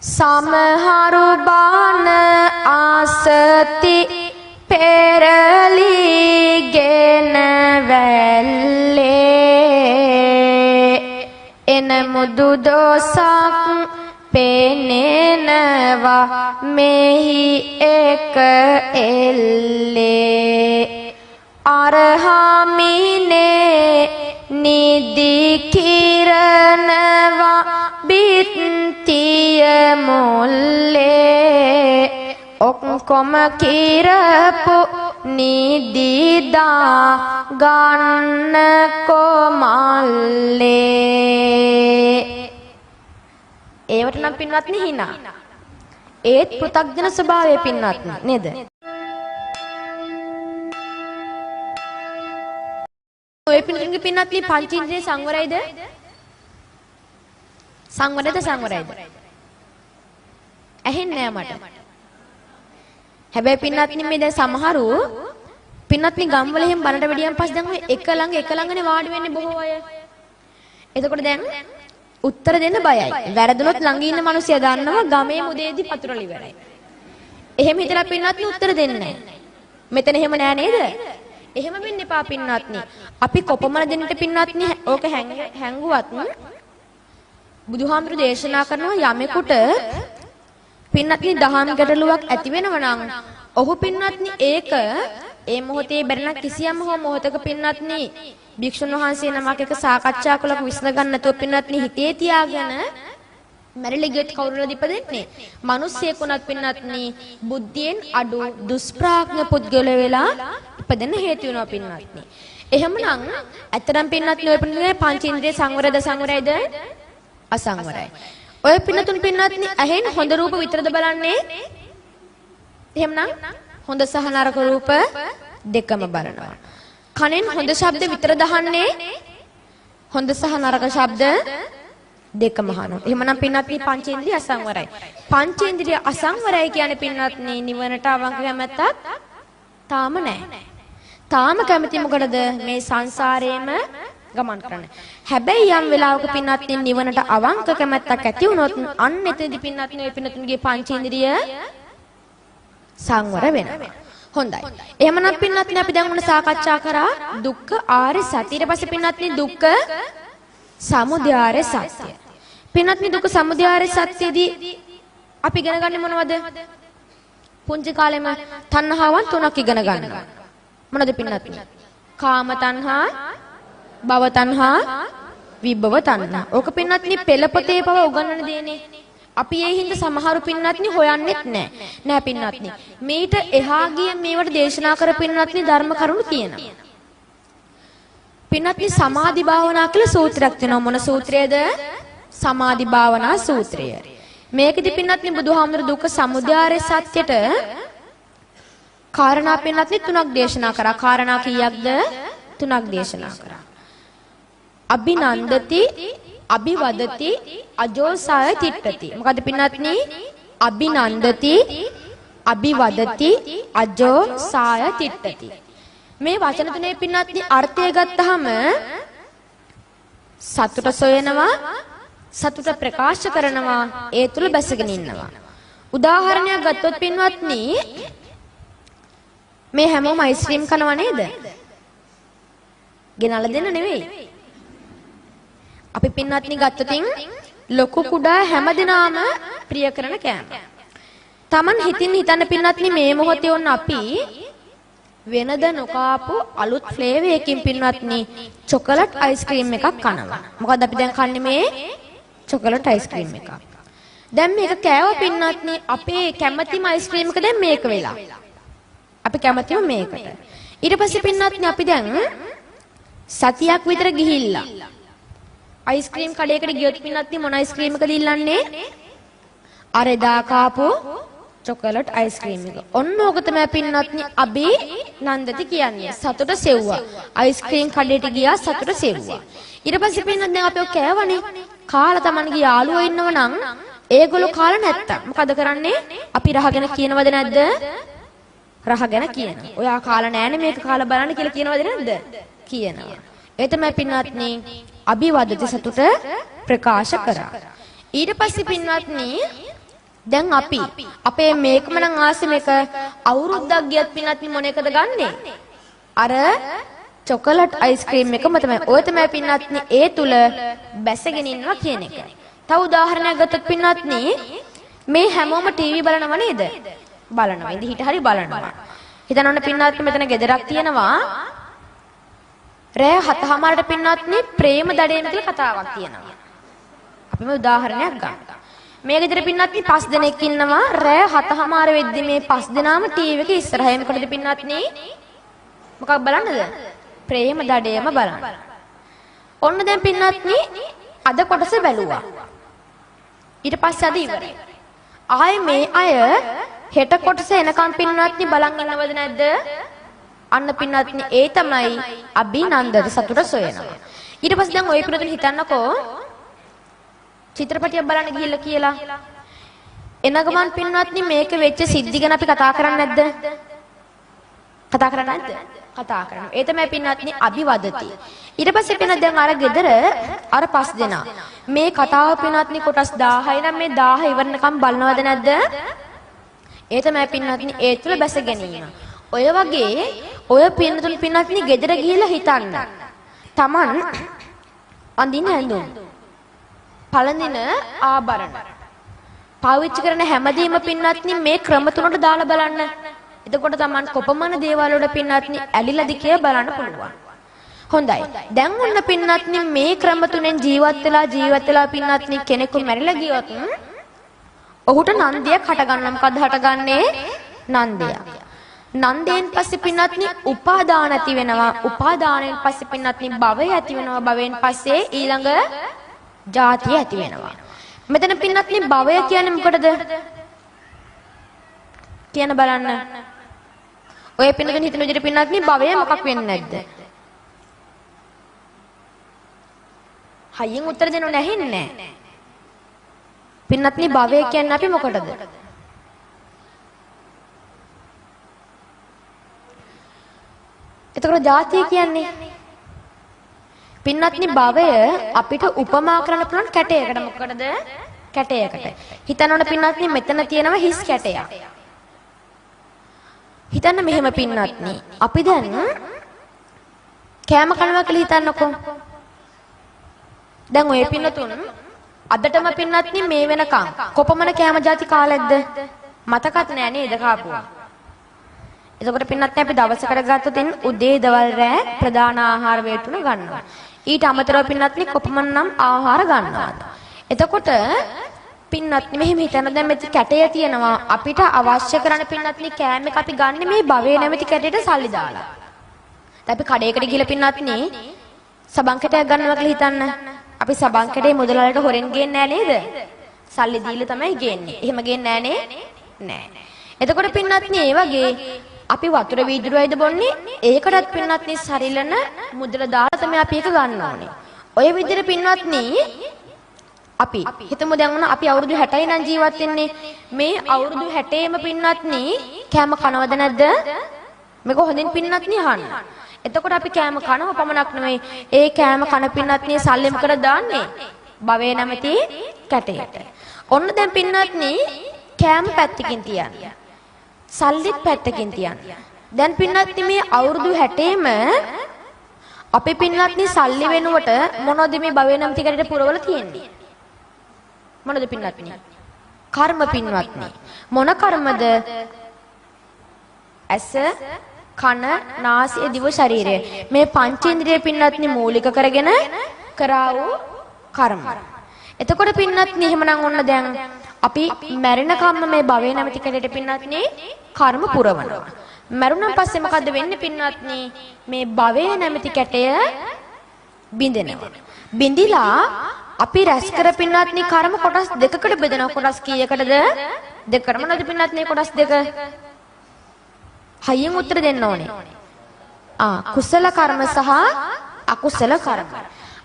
සමහරු බාන ආසති පෙරලිගෙන වැල්ලේ එන මුදු දොසක් පෙනෙනවා මෙහි එක එල්ලේ අරහමිනේ නිදි කිරණවා බිත්තිය මුල්ලේ ඔක්කොම කිරපු නිදිදා ගන්න කොමල්ලේ ඒවට නම් පින්වත්නි හිනා ඒත් පෘථග්ජන ස්වභාවය පින්වත්නි නේද ඔය පින්වත්නි පින්වත්නි පංචේන්ද්‍රිය සංවරයිද සංවරයිද ඇහෙන්නේ නැහැ මට හැබැයි පින්වත්නි මේ දැන් සමහරු පින්වත්නි ගම්වල එහෙම බනට වෙඩියන් පස්සේ දැන් ඔය එක ළඟනේ වාඩි වෙන්නේ බොහෝ අය එතකොට දැන් උත්තර දෙන්න බයයි. වැරදුනොත් ළඟ ඉන්න මිනිස්සයා දන්නවා ගමේ මුදේදී පතුරල ඉවරයි. එහෙම හිතලා පින්නත්නි උත්තර දෙන්නේ නැහැ. මෙතන එහෙම නෑ නේද? එහෙම වෙන්න එපා පින්නත්නි. අපි කොපමණ දෙන්නට පින්නත්නි ඕක හැංගුවත් බුදුහාමුදුරු දේශනා කරනවා යමෙකුට පින්නත්නි දහම් ගැටලුවක් ඇති වෙනවා නම් ඔහු පින්නත්නි ඒක ඒ මොහොතේ බැරි කිසියම් හෝ මොහොතක පින්නත්නි භික්ෂුන් වහන්සේ නමක් එක සාකච්ඡා කළක විසඳ ගන්න නැතුව පින්නත්නි හිතේ තියාගෙන මැරිලි ගෙත් කවුරුද ඉපදෙන්නේ? මිනිස්සෙකුණත් පින්නත්නි බුද්ධියෙන් අඩු දුෂ්ප්‍රඥ පුද්ගලය වෙලා ඉපදෙන්න හේතු වෙනවා පින්නත්නි. එහෙමනම් ඇත්තටම පින්නත්නි ඔය පින්නනේ පංචේන්ද්‍රිය සංවරද සංවරයිද? අසංවරයි. ඔය පින්නතුන් පින්නත්නි ඇහෙන් හොඳ රූප විතරද බලන්නේ? එහෙමනම් හොඳ සහ නරක රූප දෙකම බලනවා. කනෙන් හොඳ ශබ්ද විතරද අහන්නේ? හොඳ සහ නරක ශබ්ද දෙකම අහනවා. එහෙමනම් පින්නත්නි පංචේන්ද්‍රිය අසංවරයි. පංචේන්ද්‍රිය අසංවරයි කියන්නේ පින්නත්නි නිවනට අවංක කැමැත්තක් තාම නැහැ. තාම කැමති මොකටද? මේ සංසාරේම ගමන් කරන්න. හැබැයි යම් වෙලාවක පින්නත්නි නිවනට අවංක කැමැත්තක් ඇති වුණොත් අන්න එතනදී පින්නත්නි ඔය පින්නතුන්ගේ පංචේන්ද්‍රිය සංවර වෙනවා. හොඳයි. එහෙමනම් පින්නත්නි අපි දැන් මොන සාකච්ඡා කරා? දුක්ඛ ආර්ය සත්‍ය. ඊට පස්සේ පින්නත්නි දුක්ඛ සමුදය ආර්ය සත්‍ය. පින්නත්නි දුක්ඛ සමුදය ආර්ය සත්‍යදී අපි ඉගෙන ගන්නේ මොනවද? පුංචි කාලෙම තණ්හාවන් තුනක් ඉගෙන ගන්නවා. මොනවද පින්නත්නි? කාම තණ්හා, භව තණ්හා, විභව තණ්හා. ඕක පින්නත්නි පෙළපතේ පව උගන්වන දේනේ. අපි ඒ හින්දා සමහරු පින්නත්නි හොයන්නෙත් නෑ පින්නත්නි. මේට එහා ගිය මේවට දේශනා කර පින්නත්නි ධර්ම කරුණු තියෙනවා. පින්නත්නි සමාධි භාවනා කියලා සූත්‍රයක් තියෙනවා. මොන සූත්‍රයේද? සමාධි භාවනා සූත්‍රය. මේකෙදි පින්නත්නි බුදුහාමුදුරු දුක්ඛ සමුදය ආර්ය සත්‍යට කාරණා පින්නත්නි තුනක් දේශනා කරා. කාරණා කීයක්ද? තුනක් දේශනා කරා. අභිනන්දති අභිවදති අජෝසාය තිට්ඨති. මොකද පින්නත්නි? අභිනන්දති අභිවදති අජෝසාය තිට්ඨති. මේ වචන තුනේ පින්නත්නි අර්ථය ගත්තාම සතුට සොයනවා, සතුට ප්‍රකාශ කරනවා, ඒ තුල බැසගෙන ඉන්නවා. උදාහරණයක් ගත්තොත් පින්වත්නි මේ හැමෝම අයිස්ක්‍රීම් කනවා නේද? ගෙනල්ලා දෙන්න නෙවෙයි. අපි පින්නත්නි ගත්තොතින් ලොකු කුඩා හැමදෙනාම ප්‍රිය කරන කෑම. Taman හිතන්න පින්නත්නි මේ මොහොතේ වොන්න අපි වෙනද නොකාපු අලුත් ෆ්ලේවර් එකකින් පින්නත්නි චොකලට් අයිස්ක්‍රීම් එකක් කනවා. මොකද අපි දැන් කන්නේ මේ චොකලට් අයිස්ක්‍රීම් එකක්. දැන් මේක කෑව පින්නත්නි අපේ කැමැතිම අයිස්ක්‍රීම් එක දැන් මේක වෙලා. අපි කැමැතිම මේකට. ඊට පස්සේ පින්නත්නි අපි දැන් සතියක් විතර ගිහිල්ලා අයිස්ක්‍රීම් කඩේකට ගියොත් පින්නත්නි මොන අයිස්ක්‍රීම් එකද ඉල්ලන්නේ? අර එදා කාපු චොකලට් අයිස්ක්‍රීම් එක. ඔන්න ඕක තමයි පින්නත්නි අභිනන්දති කියන්නේ. සතුට සෙව්වා. අයිස්ක්‍රීම් කඩේට ගියා සතුට සෙව්වා. ඊට පස්සේ පින්නත් දැන් අපි ඔක කෑවනේ. කාලා Tamanගේ යාළුවෝ ඉන්නව නම් ඒගොල්ලෝ කාලා නැත්තම් මොකද කරන්නේ? අපි රහගෙන කියනවද නැද්ද? රහගෙන කියනවා. ඔයා කාලා නෑනේ මේක කාලා බලන්න කියලා කියනවද නැද්ද? කියනවා. ඒ තමයි පින්නත්නි අභිවදති සතුට ප්‍රකාශ කරා. ඊට පස්සේ පින්වත්නි දැන් අපි අපේ මේකම නම් ආසෙ මේක අවුරුද්දක් ගියත් පින්නත් මොන එකද ගන්නෙ? අර චොකලට් අයිස්ක්‍රීම් එකම තමයි. ඔය තමයි පින්නත් ඒ තුල බැසගෙන ඉන්නවා කියන එක. තව උදාහරණයක් ගත්තොත් පින්නත් මේ හැමෝම ටීවී බලනව නේද? බලනවා. ඉඳි හිට හරි බලනවා. හිතන්න පින්නත් මෙතන ගෙදරක් තියෙනවා. රෑ 7:00ට පින්නත් ප්‍රේම දඩේම කියලා කතාවක් තියෙනවා. අපි මේ උදාහරණයක් ගන්නවා. මේ ගෙදර පින්නත් 5 දෙනෙක් ඉන්නවා. රෑ 7:00 වෙද්දි මේ 5 දෙනාම ටීවී එකේ ඉස්සරහා මොකටද පින්නත් මොකක් බලන්නද? ප්‍රේම දඩේම බලන්න. ඔන්න දැන් පින්නත් අද කොටස බැලුවා. ඊට පස්සේ අද ඉවරයි. ආයේ මේ අය හෙට කොටස එනකම් පින්නත් බලන් ඉන්නවද නැද්ද? අන්න පින්නත් ඒ තමයි අභිනන්දට සතුට සොයනවා. ඊට පස්සේ දැන් ඔය පිළිතුරු හිතන්නකෝ චිත්‍රපටියක් බලන්න ගිහිල්ලා කියලා. එනගමන් පින්නත් මේක වෙච්ච සිද්ධි ගැන අපි කතා කරන්නේ නැද්ද? කතා කරන්නේ නැද්ද? කතා කරනවා. ඒ තමයි පින්නත් අභිවදති. ඊට පස්සේ පින්නත් දැන් අර ගෙදර අර 5 දෙනා මේ කතාව පින්නත් කොටස් 1000යි නම් මේ 1000 ඉවරනකම් බලනවද නැද්ද? ඒ තමයි පින්නත් ඒ තුල බැස ගැනීම. ඔය වගේ ඔය පින්නතුන් පින්නත් ගෙදර ගිහිල්ලා හිතන්න. Taman අඳින ඇඳුම් පළඳින ආභරණ පාවිච්චි කරන හැමදේම පින්නත් මේ ක්‍රම තුනට දාලා බලන්න. එතකොට Taman කොපමණ දේවල් වල පින්නත් ඇලිලාද කියලා බලන්න පුළුවන්. හොඳයි. දැන් ඔන්න පින්නත් මේ ක්‍රම තුනෙන් ජීවත් වෙලා පින්නත් කෙනෙකු මැරිලා ගියොත් ඔහුට නන්දියක් හට ගන්නවා. මොකද්ද හටගන්නේ? නන්දියක්. නන්දයෙන් පස්සේ පින්නත් උපාදාන ඇති වෙනවා. උපාදානයෙන් පස්සේ පින්නත් භවය ඇති වෙනවා. භවයෙන් පස්සේ ඊළඟ ජාතිය ඇති වෙනවා. මෙතන පින්නත් භවය කියන්නේ මොකටද? කියන බලන්න. ඔය පින්නතුන් හිතන විදිහට පින්නත් භවය මොකක් වෙන්නේ නැද්ද? හයියෙන් උත්තර දෙන්න නැහින්නේ නැහැ. පින්නත් භවය කියන්නේ අපි මොකටද? එතකොට ජාතිය කියන්නේ පින්නත් භවය අපිට උපමා කරන්න පුළුවන් කැටයකට. මොකටද? කැටයකට. හිතනකොට පින්නත් මෙතන තියෙනවා හිස් කැටයක්. හිතන්න මෙහෙම පින්නත් අපි දැන් කෑම කනවා කියලා හිතන්නකෝ. දැන් ඔය පින්නතුන් අදටම පින්නත් මේ වෙනකන් කොපමණ කෑම ಜಾති කාලෙද්ද? මතකත් නෑ නේද කාපුවා. එතකොට පින්නත් අපි දවසකට ගත්තොත් උදේ දවල් රෑ ප්‍රධාන ආහාර වේතුන ගන්නවා. ඊට අමතරව පින්නත් කොපමණනම් ආහාර ගන්නවාද? එතකොට පින්නත් මෙහෙම හිතන දැන් මෙච්ච කැටය තියෙනවා. අපිට අවශ්‍ය කරන පින්නත් කෑම එක අපි ගන්න මේ භවයේ නැමැති කැටයට සල්ලි දාලා. දැන් අපි කඩේකට ගිහලා පින්නත් සබන් කැටයක් ගන්නවා කියලා හිතන්න. අපි සබන් කැටේ මුදලාලට හොරෙන් ගේන්නේ නෑ නේද? සල්ලි දීලා තමයි ගේන්නේ. එහෙම ගේන්නේ නෑනේ. නෑ. එතකොට පින්නත් මේ වගේ අපි වතුර වීදුරුවයිද බොන්නේ? ඒකටත් පින්නත් සරිලන මුදල දාලා තමයි අපි ඒක ගන්න ඕනේ. ඔය විදිහට පින්නත් අපි හිතමු දැන් වුණා අපි අවුරුදු 60යි නම් ජීවත් වෙන්නේ. මේ අවුරුදු 60ෙම පින්නත් කෑම කනවද නැද්ද? මේක හොඳින් පින්නත් අහන්න. එතකොට අපි කෑම කනව පමණක් නෙවෙයි ඒ කෑම කන පින්නත් සල්ලි මොකද දාන්නේ? භවයේ නැමැති කැටයට. ඔන්න දැන් පින්නත් කෑම පැත්තකින් තියන්න. සල්ලිත් පැත්තකින් තියන්න. දැන් පින්නත් මේ අවුරුදු 60ෙම අපි පින්නත් සල්ලි වෙනුවට මොනවද මේ භවයේ නැමැති කැටයට පුරවල තියෙන්නේ? මොනද පින්නත්? කර්ම පින්නත්. මොන කර්මද? ඇස කන නාසය දිව ශරීරය මේ පංචේන්ද්‍රිය පින්නත් මූලික කරගෙන කරා වූ කර්ම. එතකොට පින්නත් එහෙමනම් ඔන්න දැන් අපි මැරෙන කම්ම මේ භවයේ නැමැති කැටයට පින්නත් කර්ම පුරවනවා. මරුණන් පස්සේ මොකද්ද වෙන්නේ පින්නත්? මේ භවයේ නැමැති කැටය බිඳෙනවා. බිඳිලා අපි රැස් කර පින්නත් කර්ම කොටස් දෙකකට බෙදෙනවා. කොටස් කීයකටද? දෙකකට. මොනවද පින්නත් මේ කොටස් දෙක? හයියෙන් උත්තර දෙන්න ඕනේ. කුසල කර්ම සහ අකුසල කර්ම.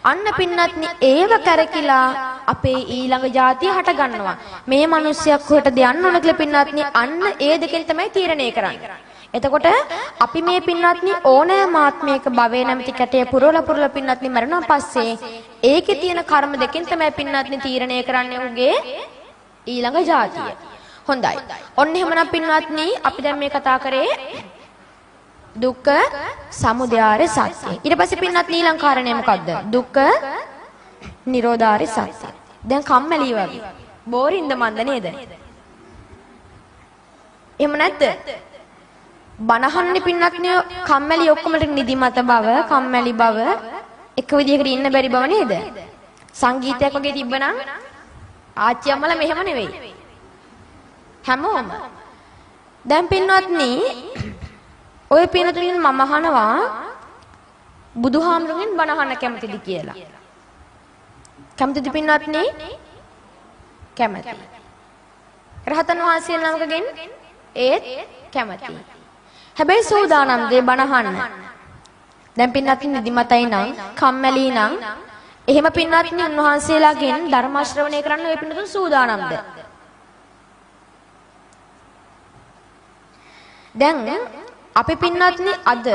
අන්න පින්නත් ඒව කරකිලා අපේ ඊළඟ ජාතිය හට ගන්නවා. මේ මිනිස්සයක් කොහෙටද යන්න ඕන කියලා පින්නත් අන්න ඒ දෙකෙන් තමයි තීරණය කරන්නේ. එතකොට අපි මේ පින්නත් ඕනෑම ආත්මයක භවයේ නැමැති කැටය පුරවලා පින්නත් මරණන් පස්සේ ඒකේ තියෙන කර්ම දෙකෙන් තමයි පින්නත් තීරණය කරන්නේ උගේ ඊළඟ ජාතිය. හොඳයි. ඔන්න එහෙමනම් පින්වත්නි අපි දැන් මේ කතා කරේ දුක්ඛ සමුදයාරය සත්‍ය. ඊට පස්සේ පින්වත්නි ඊළඟ කාරණය මොකද්ද? දුක්ඛ නිරෝධාරය සත්‍ය. දැන් කම්මැලි වගේ. බෝරින්ද මන්ද නේද? එහෙම නැද්ද? බනහන්නේ පින්වත්නි කම්මැලි ඔක්කොම නිදිමත බව, කම්මැලි බව, එක විදිහකට ඉන්න බැරි බව නේද? සංගීතයක් වගේ තිබ්බනම් ආච්චි අම්මලා මෙහෙම නෙවෙයි. හැමෝම දැන් පින්වත්නි ඔය පින්වත්නින් මම අහනවා බුදුහාමුදුරගෙන් බණ අහන්න කැමතිද කියලා. කැමතිද පින්වත්නි? කැමති. රහතන් වහන්සේ නමකගෙන් ඒත් කැමති. හැබැයි සූදානම්ද බණ අහන්න? දැන් පින්වත්නි නිදිමතයි නම්, කම්මැලි නම් එහෙම පින්වත්නි උන්වහන්සේලාගෙන් ධර්ම ශ්‍රවණය කරන්න ඔය පින්වතුන් සූදානම්ද? දැන් අපි පින්වත්නි අද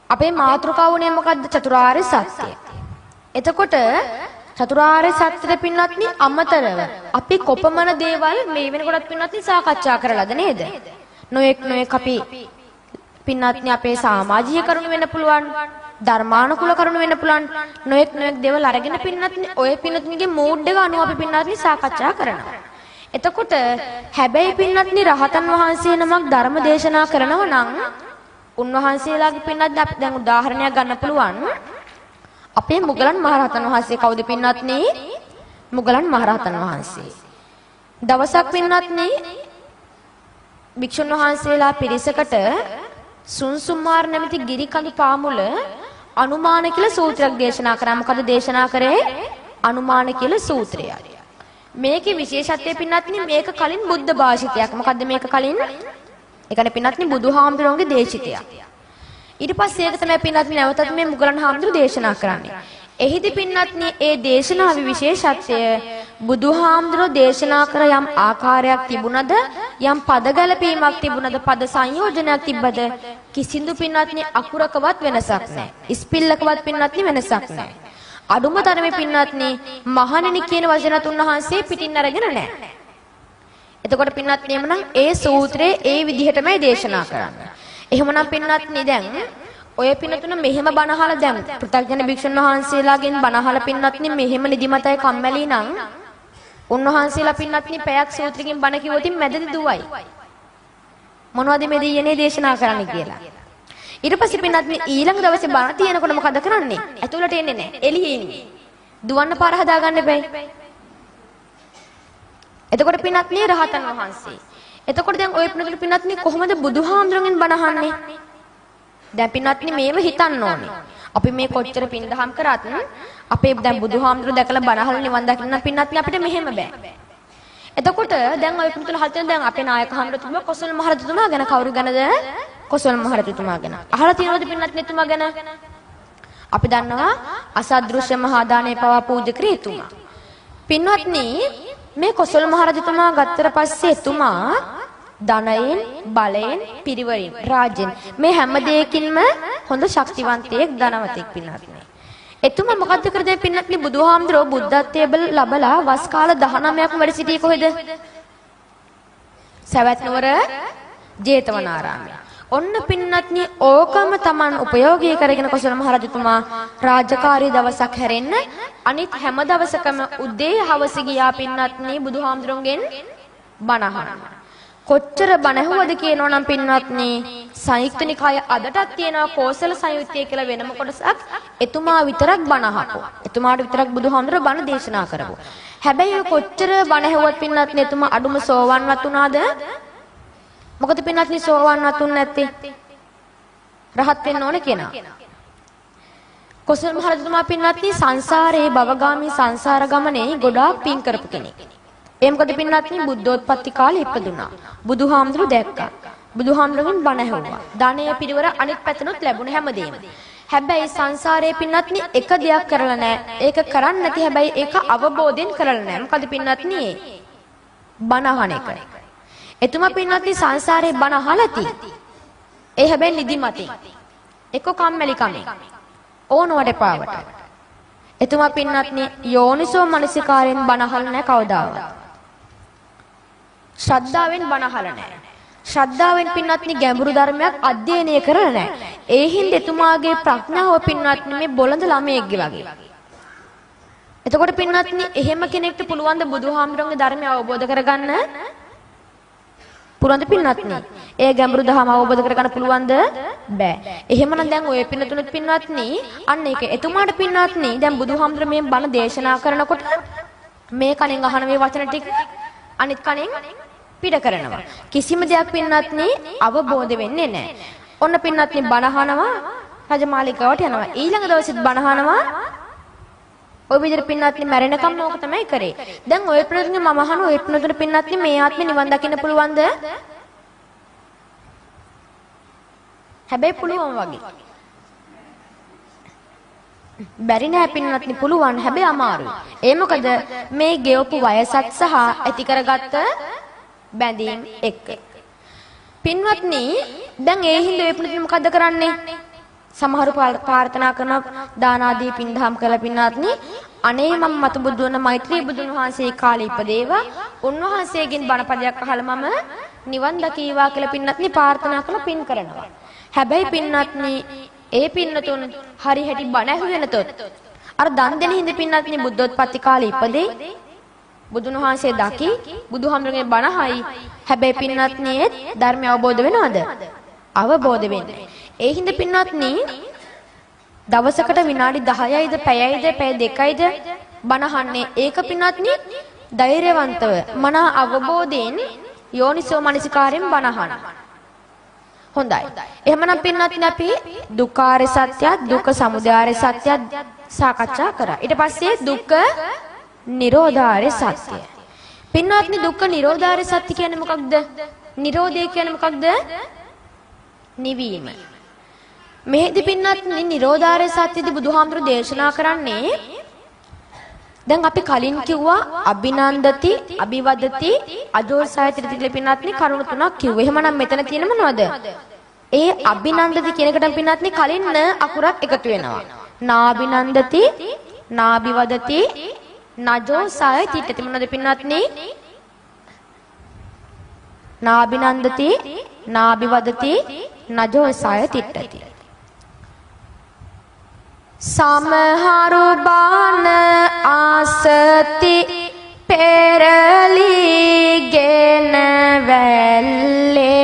අපේ මාතෘකාවනේ මොකද්ද? චතුරාර්ය සත්‍ය. එතකොට චතුරාර්ය සත්‍යෙ පින්වත්නි අමතරව අපි කොපමණ දේවල් මේ වෙනකොටත් පින්වත්නි සාකච්ඡා කරලාද නේද? නොඑක් අපි පින්වත්නි අපේ සමාජීය කරුණු වෙන්න පුළුවන්, ධර්මානුකූල කරුණු වෙන්න පුළුවන්, නොඑක් දේවල් අරගෙන පින්වත්නි ඔය පින්වත්නිගේ මූඩ් එක අනුව අපි පින්වත්නි සාකච්ඡා කරනවා. එතකොට හැබැයි පින්වත්නි රහතන් වහන්සේ නමක් ධර්ම දේශනා කරනවා නම් උන්වහන්සේලාගේ පින්වත්නි අපි දැන් උදාහරණයක් ගන්න පුළුවන්. අපේ මුගලන් මහරහතන් වහන්සේ කවුද පින්වත්නි? මුගලන් මහරහතන් වහන්සේ. දවසක් පින්වත්නි භික්ෂුන් වහන්සේලා පිරිසකට සුන්සුමාර නැමැති ගිරි කඳු පාමුල අනුමාන කියලා සූත්‍රයක් දේශනා කරා. මොකද දේශනා කරේ? අනුමාන කියලා සූත්‍රයයි. මේකේ විශේෂත්වය පින්වත්නි මේක කලින් බුද්ධ භාෂිතයක්. මොකද්ද මේක කලින්? ඒ කියන්නේ පින්වත්නි බුදුහාමුදුරන්ගේ දේශිතයක්. ඊට පස්සේ ඒක තමයි පින්වත්නි නැවතත් මේ මුගලන් හාමුදුරු දේශනා කරන්නේ. එහිදී පින්වත්නි ඒ දේශනාවේ විශේෂත්වය බුදුහාමුදුරෝ දේශනා කර යම් ආකාරයක් තිබුණද, යම් පද ගැලපීමක් තිබුණද, පද සංයෝජනයක් තිබ්බද කිසිදු පින්වත්නි අකුරකවත් වෙනසක් නැහැ. ඉස්පිල්ලකවත් පින්වත්නි වෙනසක් නැහැ. අඩුම තරමේ පින්වත්නි මහණෙනි කියන වචනත් උන්වහන්සේ පිටින් අරගෙන නැහැ. එතකොට පින්වත්නි එමනම් ඒ සූත්‍රයේ ඒ විදිහටමයි දේශනා කරන්නේ. එහෙමනම් පින්වත්නි දැන් ඔය පින්තුන මෙහෙම බණහල දැන් පෘථග්ජන භික්ෂුන් වහන්සේලාගෙන් බණහල පින්වත්නි මෙහෙම නිදිමතයි කම්මැලි නම් උන්වහන්සේලා පින්වත්නි පැයක් සූත්‍රකින් බණ කිව්වොතින් මැදදී දුවයි. මොනවද මේ දෙයනේ දේශනා කරන්න කියලා. ඊට පස්සේ පින්වත්නි ඊළඟ දවසේ බණ තියෙනකොට මොකද කරන්නේ? ඇතුළට එන්නේ නැහැ. එළියේ ඉන්නේ. දුවන්න පාර හදාගන්න බෑ. එතකොට පින්වත්නි රහතන් වහන්සේ. එතකොට දැන් ඔය පින්වත්නි කොහොමද බුදුහාමුදුරන්ගෙන් බණ අහන්නේ? දැන් පින්වත්නි මේව හිතන්න ඕනේ. අපි මේ කොච්චර පින්දහම් කරත් අපේ දැන් බුදුහාමුදුරු දැකලා බණ අහලා නිවන් දකින්න පින්වත්නි අපිට මෙහෙම බෑ. එතකොට දැන් ඔය පින්තුල හතෙන් දැන් අපේ නායක හාමුදුරුවෝ කොසල් මහරජතුමා ගැන කවුරු ගැනද? කොසල් මහරජතුමා ගැන. අහලා තියෙනවද පින්වත්නි එතුමා ගැන? අපි දන්නවා අසදෘශ්‍ය මහා දානේ පවා පූජ්‍ය ක්‍රීතුමා. පින්වත්නි මේ කොසල් මහරජතුමා ගත්තට පස්සේ එතුමා ධනයෙන්, බලයෙන්, පිරිවරින්, රාජ්‍යෙන් මේ හැම දෙයකින්ම හොඳ ශක්තිවන්තයෙක්, ධනවතෙක් පින්වත්නි. එතුමා මොකද්ද කරදේ පින්වත්නි බුදුහාමුදුරෝ බුද්ධත්වයේ ලැබලා වස් කාල 19ක් වැඩ සිටියේ කොහෙද? සවැත් නුවර ජේතවනාරාමයේ. ඔන්න පින්වත්නි ඕකම Taman උපයෝගී කරගෙන කොසල් මහරජතුමා රාජකාරී දවසක් හැරෙන්න අනිත් හැම දවසකම උදේ හවස ගියා පින්වත්නි බුදුහාමුදුරන්ගෙන් බණ අහන්න. කොච්චර බණ ඇහුවද කියනවා නම් පින්වත්නි සංයුක්ත නිකාය අදටත් තියෙනවා කෝසල සංයුත්තේ කියලා වෙනම කොටසක්. එතුමා විතරක් බණ අහපුවා. එතුමාට විතරක් බුදුහාමුදුර බණ දේශනා කරපුවා. හැබැයි කොච්චර බණ ඇහුවත් පින්වත්නි එතුමා අඩුම සෝවන්වත් වුණාද? මොකද පින්වත්නි සෝවන්වත් වුණ නැත්තේ? රහත් වෙන්න ඕන කෙනා. කොසල් මහරජතුමා පින්වත්නි සංසාරේ භවගාමී සංසාර ගමනේ ගොඩාක් පින් කරපු කෙනෙක්. ඒ මොකද පින්වත්නි බුද්ධෝත්පත්ති කාලේ ඉපදුනා. බුදුහාමුදුරු දැක්කා. බුදුහාමුදුරුන් බණ ඇහුවා. ධනය පිරිවර අනිත් පැත්තනොත් ලැබුණ හැමදේම. හැබැයි සංසාරේ පින්වත්නි එක දෙයක් කරලා නැහැ. ඒක කරන්නේ නැති හැබැයි ඒක අවබෝධයෙන් කරලා නැහැ. මොකද පින්වත්නි බණ අහන එක. එතුමා පින්වත්නි සංසාරේ බණ අහලාති. ඒ හැබැයි නිදිමතින්. එක්ක කම්මැලි කමෙන්. ඕනවට පාවට. එතුමා පින්වත්නි යෝනිසෝ මනසිකාරයෙන් බණ අහලා නැහැ කවදාවත්. ශ්‍රද්ධාවෙන් බණ අහලා නැහැ. ශ්‍රද්ධාවෙන් පින්වත්නි ගැඹුරු ධර්මයක් අධ්‍යයනය කරලා නැහැ. ඒ හින්දා එතුමාගේ ප්‍රඥාව පින්වත්නි මේ බොළඳ ළමයෙක්ගේ වගේ. එතකොට පින්වත්නි එහෙම කෙනෙක්ට පුළුවන් ද බුදුහාමුදුරන්ගේ ධර්මය අවබෝධ කරගන්න? පුළුවන්ද පින්වත්නි? ඒ ගැඹුරු දහම අවබෝධ කරගන්න පුළුවන්ද? බෑ. එහෙමනම් දැන් ඔය පින්නතුනුත් පින්වත්නි අන්න ඒක එතුමාට පින්වත්නි දැන් බුදුහාමුදුර මේ බණ දේශනා කරනකොට මේ කණෙන් අහන මේ වචන ටික අනිත් කණෙන් පිට කරනවා. කිසිම දෙයක් පින්වත්නි අවබෝධ වෙන්නේ නැහැ. ඔන්න පින්වත්නි බණ අහනවා රජමාලිගාවට යනවා. ඊළඟ දවසෙත් බණ අහනවා. ඔය විදිහට පින්වත්නි මැරෙනකම් ඕක තමයි කරේ. දැන් ඔය පින්නතුන්ගේ මම අහන ඔය පින්නතුන්ට පින්වත්නි මේ ආත්මේ නිවන් දකින්න පුළුවන්ද? හැබැයි පුළුවන් වගේ. බැරි නෑ පින්වත්නි පුළුවන් හැබැයි අමාරුයි. ඒ මොකද මේ ගෙවපු වයසත් සහ ඇති කරගත්ත බැඳීම් එක්ක. පින්වත්නි දැන් ඒ හින්දා ඔය පින්නතුන් මොකද්ද කරන්නේ? සමහරු ප්‍රාර්ථනා කරන දාන ආදී පින්දහම් කළා පින්වත්නි අනේ මම මතු බුදු වන මෛත්‍රී බුදුන් වහන්සේ කාලේ ඉපදේවා උන්වහන්සේගෙන් බණපදයක් අහලා මම නිවන් දකීවා කියලා පින්වත්නි ප්‍රාර්ථනා කරලා පින් කරනවා. හැබැයි පින්වත්නි ඒ පින්නතුන් හරි හැටි බණ ඇහුවේ නැතොත් අර දන් දෙන හිඳ පින්වත්නි බුද්ධෝත්පත්ති කාලේ ඉපදේ බුදුන් වහන්සේ දකි බුදුහාමුදුරගේ බණහයි හැබැයි පින්වත්නි ධර්මය අවබෝධ වෙනවද? අවබෝධ වෙන්නේ. ඒ හිඳ පින්වත්නි දවසකට විනාඩි 10යිද පැයයිද පැය 2යිද බණ අහන්නේ ඒක පින්වත්නි ධෛර්යවන්තව මන අවබෝධයෙන් යෝනිසෝ මනසිකාරයෙන් බණ අහන. හොඳයි. එහෙමනම් පින්වත්නි අපි දුක්ඛාර සත්‍ය දුක්ඛ සමුදය සත්‍ය සාකච්ඡා කරා. ඊට පස්සේ දුක්ඛ නිරෝධාර සත්‍ය. පින්වත්නි දුක්ඛ නිරෝධාර සත්‍ය කියන්නේ මොකක්ද? නිරෝධය කියන්නේ මොකක්ද? නිවීම. මෙහෙදි පින්වත්නි නිරෝධාර සත්‍යදී බුදුහාමුදුරු දේශනා කරන්නේ දැන් අපි කලින් කිව්වා අභිනන්දති අභිවදති අජෝසායති කියලා පින්වත්නි කරුණු තුනක් කිව්වා. එහෙමනම් මෙතන තියෙන මොනවද? ඒ අභිනන්දති කියන එකට පින්වත්නි කලින් න අකුරක් එකතු වෙනවා. නාභිනන්දති නාභිවදති නජෝසායති ඊට මොනවද පින්වත්නි? නාභිනන්දති නාභිවදති නජෝසායති තිට්ඨති. සමහරු බාන ආසති පෙරලිගෙන වැල්ලේ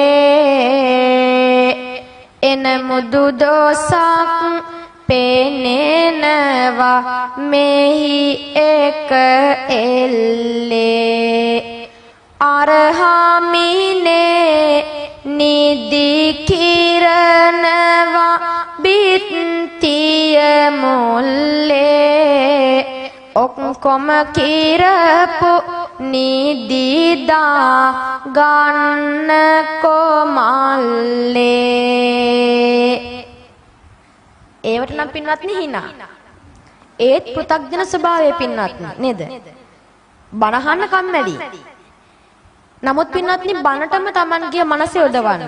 එන මුදු දෝසක් පෙනෙනවා මෙහි එක එල්ලේ අරහමිනේ නිදි කිරණවා බිත්තිය මුල්ලේ ඔක්කොම කිරපු නිදිදා ගන්න කොමල්ලේ. ඒවට නම් පින්වත්නි hina. ඒත් පෘථග්ජන ස්වභාවය පින්වත්නි නේද? බණහන්න කම්මැලි. නමුත් පින්වත්නි බණටම Tamanගේ මනස යොදවන්න.